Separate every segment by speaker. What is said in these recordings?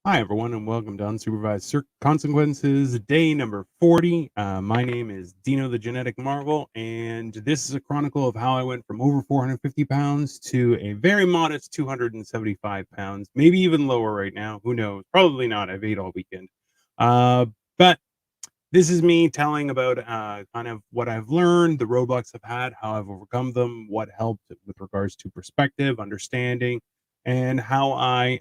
Speaker 1: Hi, everyone, and welcome to Unsupervised Consequences, day number 40. My name is Dino the Genetic Marvel, and this is a chronicle of how I went from over 450 pounds to a very modest 275 pounds, maybe even lower right now. Who knows? Probably not. I've ate all weekend. But this is me telling about kind of what I've learned, the roadblocks I've had, how I've overcome them, what helped with regards to perspective, understanding, and how I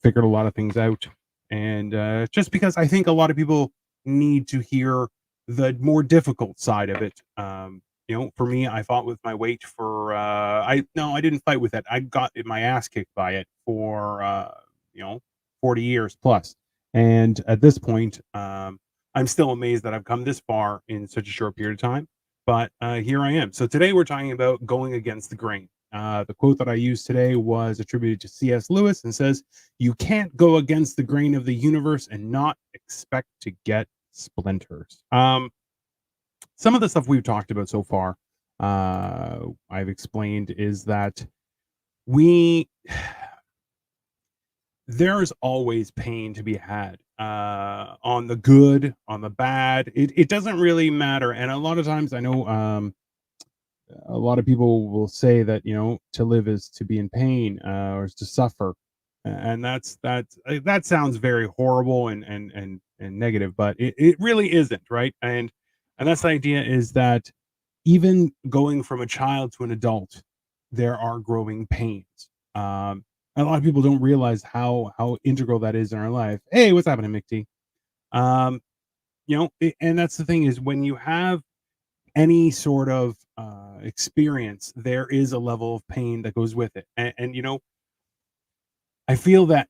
Speaker 1: figured a lot of things out. And just because I think a lot of people need to hear the more difficult side of it. For me, I fought with my weight for I didn't fight with it. I got my ass kicked by it for 40 years plus. And at this point, I'm still amazed that I've come this far in such a short period of time. But here I am. So today we're talking about going against the grain. The quote that I used today was attributed to C.S. Lewis and says, "You can't go against the grain of the universe and not expect to get splinters." Some of the stuff we've talked about so far, I've explained, is that we there's always pain to be had, on the good, on the bad. It doesn't really matter. And a lot of times I know a lot of people will say that, to live is to be in pain, or is to suffer. And that sounds very horrible and negative, but it really isn't, right? And that's the idea, is that even going from a child to an adult, there are growing pains. A lot of people don't realize how integral that is in our life. Hey, what's happening, McT? Um, and that's the thing, is when you have any sort of experience, there is a level of pain that goes with it. And I feel that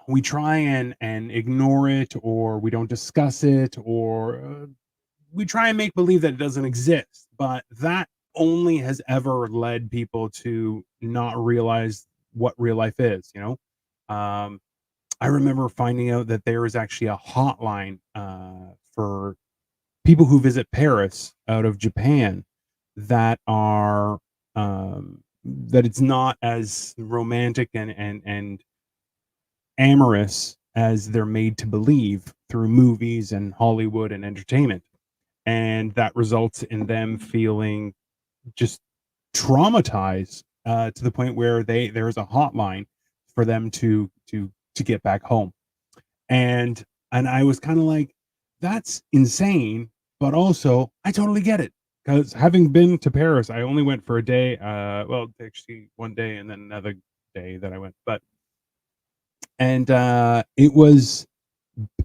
Speaker 1: we try and ignore it, or we don't discuss it, or we try and make believe that it doesn't exist, but that only has ever led people to not realize what real life is. um, I remember finding out that there is actually a hotline for people who visit Paris out of Japan, that are that it's not as romantic and amorous as they're made to believe through movies and Hollywood and entertainment. And that results in them feeling just traumatized, to the point where there's a hotline for them to get back home. And and I was kind of like, that's insane, but also I totally get it, because having been to Paris, I only went for a day. Well, actually, one day and then another day that I went, but and it was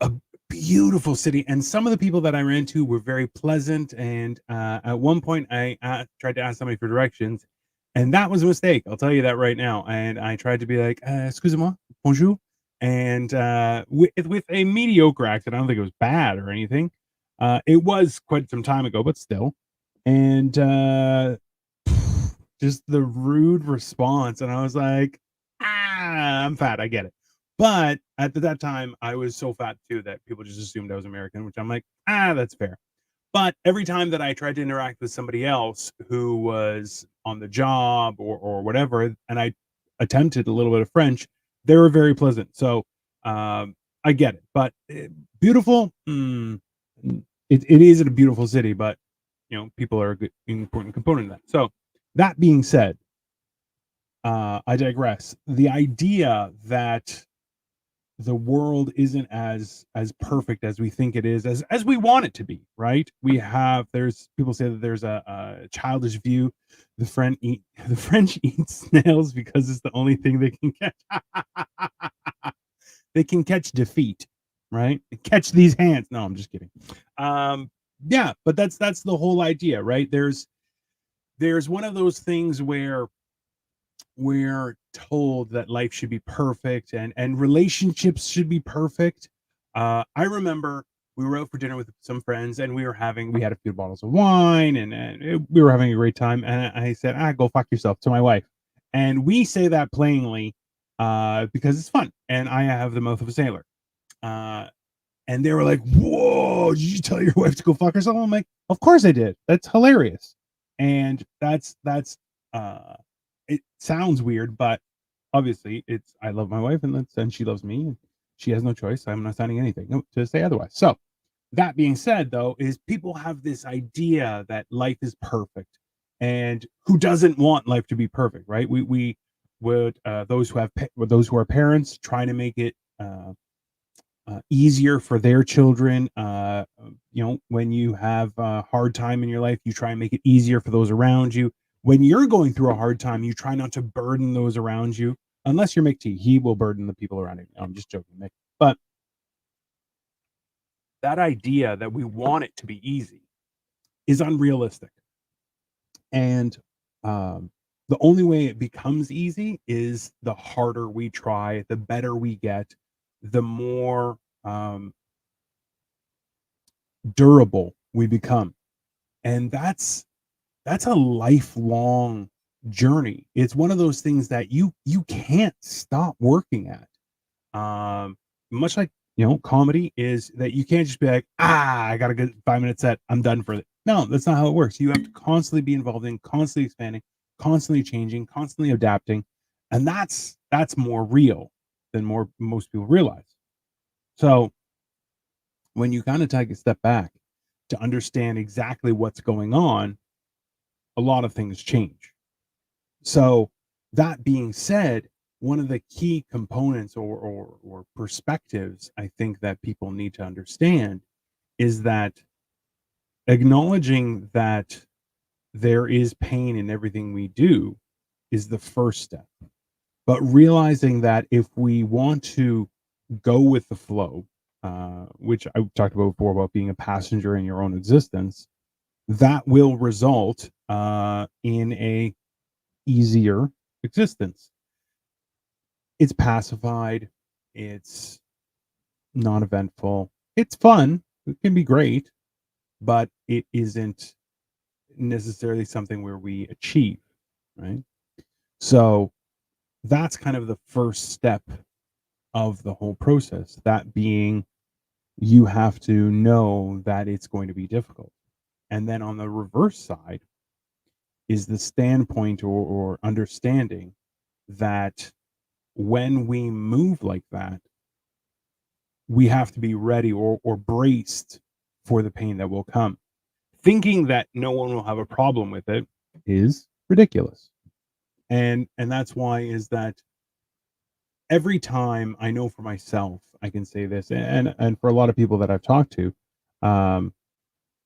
Speaker 1: a beautiful city, and some of the people that I ran to were very pleasant. And at one point, I tried to ask somebody for directions, and that was a mistake. I'll tell you that right now. And I tried to be like, "Excusez-moi, bonjour," and with a mediocre accent. I don't think it was bad or anything. It was quite some time ago, but still. And just the rude response, and I was like, I'm fat. I get it. But at that time, I was so fat too that people just assumed I was American, which I'm like, that's fair. But every time that I tried to interact with somebody else who was on the job or whatever, and I attempted a little bit of French, they were very pleasant. So I get it. But beautiful, it is a beautiful city, but people are a good, important component of that. So that being said, I digress. The idea that the world isn't as perfect as we think it is, as we want it to be, right? There's people say that there's a childish view. The French eat snails because it's the only thing they can catch. They can catch defeat, right? Catch these hands. No, I'm just kidding. Um, yeah, but that's the whole idea, right? There's one of those things where we're told that life should be perfect, and relationships should be perfect. I remember we were out for dinner with some friends, and we had a few bottles of wine, we were having a great time. And I said, go fuck yourself, to my wife. And we say that plainly, because it's fun, and I have the mouth of a sailor. Uh, and they were like, "Whoa, did you tell your wife to go fuck herself?" I'm like, "Of course I did. That's hilarious." And that's uh it sounds weird, but obviously it's I love my wife, and she loves me. She has no choice. I'm not signing anything to say otherwise. So that being said, though, is people have this idea that life is perfect, and who doesn't want life to be perfect, right? We would those who have those who are parents trying to make it easier for their children. When you have a hard time in your life, you try and make it easier for those around you. When you're going through a hard time, you try not to burden those around you. Unless you're Mick T, he will burden the people around him. I'm just joking, Mick. But that idea that we want it to be easy is unrealistic. And um, the only way it becomes easy is the harder we try, the better we get, the more durable we become. And that's a lifelong journey. It's one of those things that you can't stop working at. Much like comedy is that you can't just be like, I got a good 5 minute set, I'm done for it. No, that's not how it works. You have to constantly be involved in, constantly expanding, constantly changing, constantly adapting, and that's more real than most people realize. So when you kind of take a step back to understand exactly what's going on, a lot of things change. So that being said, one of the key components or perspectives I think that people need to understand is that acknowledging that there is pain in everything we do is the first step. But realizing that if we want to go with the flow, which I talked about before about being a passenger in your own existence, that will result in a easier existence. It's pacified, it's non-eventful, it's fun, it can be great, but it isn't necessarily something where we achieve, right? So that's kind of the first step of the whole process. That being, you have to know that it's going to be difficult. And then on the reverse side is the standpoint or understanding that when we move like that, we have to be ready or braced for the pain that will come. Thinking that no one will have a problem with it is ridiculous. And that's why is that every time I know for myself, I can say this, and for a lot of people that I've talked to, um,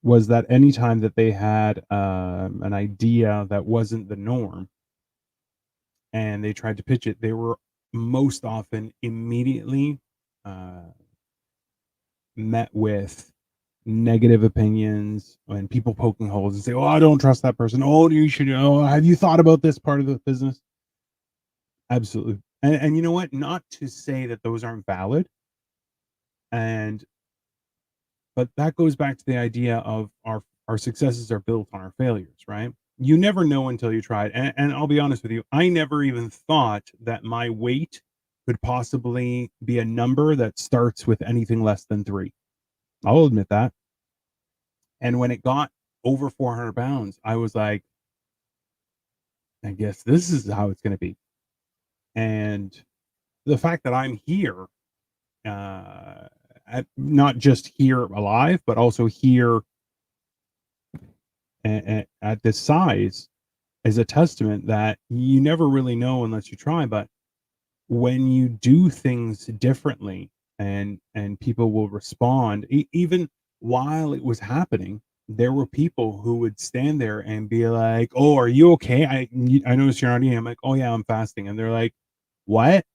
Speaker 1: was that anytime that they had an idea that wasn't the norm and they tried to pitch it, they were most often immediately uh, met with negative opinions and people poking holes and say, "Oh, I don't trust that person. Oh, you should. Oh, have you thought about this part of the business?" Absolutely. And you know what? Not to say that those aren't valid, and but that goes back to the idea of our successes are built on our failures, right? You never know until you try it. And I'll be honest with you, I never even thought that my weight could possibly be a number that starts with anything less than 3. I'll admit that. And when it got over 400 pounds, I was like, I guess this is how it's going to be. And the fact that I'm here, uh, not just here alive, but also here at this size is a testament that you never really know unless you try. But when you do things differently and people will respond, even while it was happening, there were people who would stand there and be like, "Oh, are you okay? I noticed you're not eating." I'm like, "Oh yeah, I'm fasting." And they're like, "What?"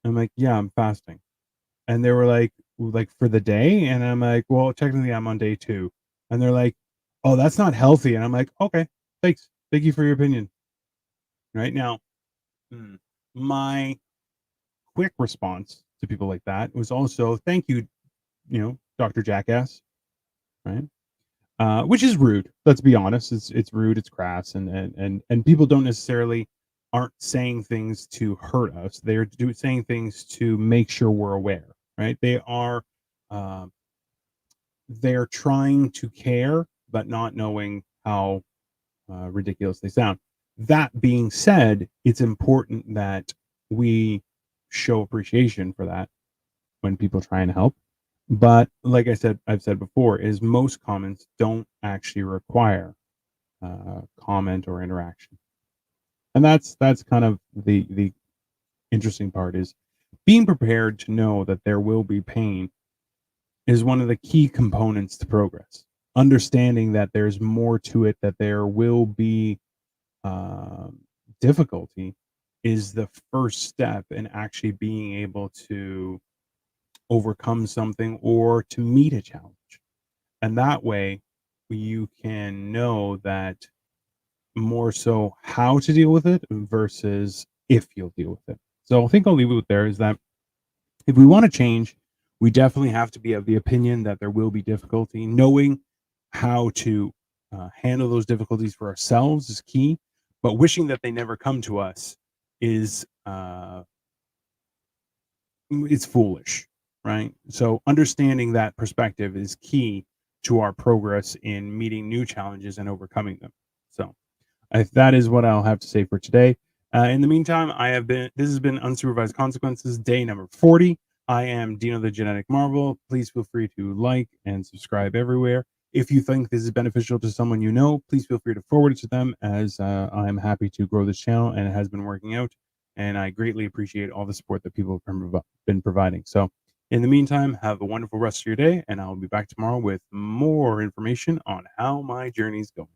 Speaker 1: I'm like, "Yeah, I'm fasting." And they were like for the day, and I'm like, "Well, technically I'm on day 2." And they're like, "Oh, that's not healthy." And I'm like, "Okay, thanks. Thank you for your opinion." Right now, mm, my quick response to people like that was also, "Thank you, Dr. Jackass," right? Which is rude. Let's be honest. It's rude. It's crass, and people don't necessarily aren't saying things to hurt us. They're saying things to make sure we're aware, right? Uh, they're trying to care, but not knowing how ridiculous they sound. That being said, it's important that we show appreciation for that. when people try and help. But like I've said before, is most comments don't actually require comment or interaction, and that's kind of the interesting part is being prepared to know that there will be pain is one of the key components to progress. Understanding that there's more to it, that there will be um, difficulty, is the first step in actually being able to overcome something or to meet a challenge. And that way, you can know that more so how to deal with it versus if you'll deal with it. So I think I'll leave it with there is that if we want to change, we definitely have to be of the opinion that there will be difficulty. Knowing how to handle those difficulties for ourselves is key, but wishing that they never come to us is it's foolish, right? So understanding that perspective is key to our progress in meeting new challenges and overcoming them. So if that is what I'll have to say for today. In the meantime, this has been Unsupervised Consequences, day number 40. I am Dino the Genetic Marvel. Please feel free to like and subscribe everywhere. If you think this is beneficial to someone you know, please feel free to forward it to them as I'm happy to grow this channel and it has been working out. And I greatly appreciate all the support that people have been providing. So, in the meantime, have a wonderful rest of your day, and I'll be back tomorrow with more information on how my journey's going.